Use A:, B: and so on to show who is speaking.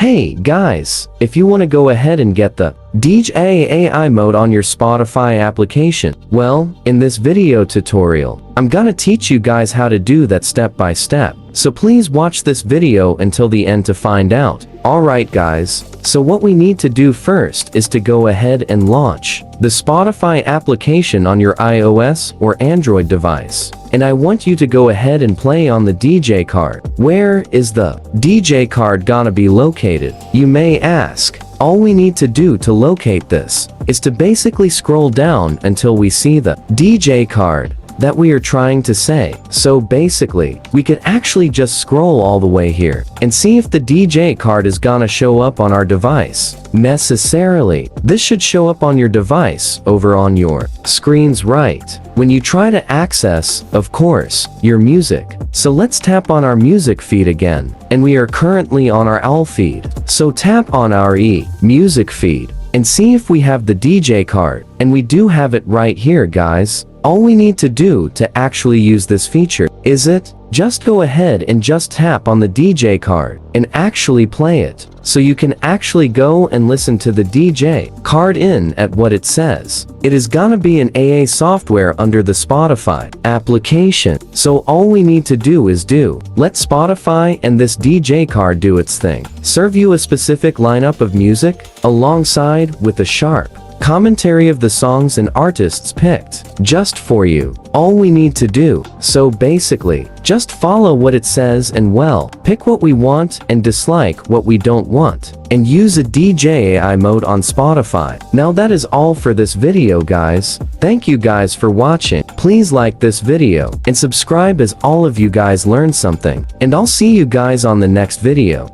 A: Hey guys, if you want to go ahead and get the DJ AI mode on your Spotify application, well, in this video tutorial, I'm gonna teach you guys how to do that step by step. So please watch this video until the end to find out. Alright guys, so what we need to do first is to go ahead and launch the Spotify application on your iOS or Android device. And I want you to go ahead and play on the DJ card. Where is the DJ card gonna be located? You may ask. All we need to do to locate this is to basically scroll down until we see the DJ card that we are trying to say. So basically, we could actually just scroll all the way here and see if the DJ card is gonna show up on our device. Necessarily, this should show up on your device over on your screen's right when you try to access, of course, your music. So let's tap on our music feed again, and we are currently on our OWL feed. So tap on our music feed and see if we have the DJ card, and we do have it right here guys. All we need to do to actually use this feature is just go ahead and just tap on the DJ card and actually play it. So you can actually go and listen to the DJ card in at what it says. It is gonna be an AA software under the Spotify application. So all we need to do is let Spotify and this DJ card do its thing. Serve you a specific lineup of music alongside with a sharp commentary of the songs and artists picked just for you. All we need to do, so basically, just follow what it says and well, pick what we want and dislike what we don't want, and use a DJ AI mode on Spotify. Now that is all for this video guys. Thank you guys for watching. Please like this video and subscribe as all of you guys learned something, and I'll see you guys on the next video.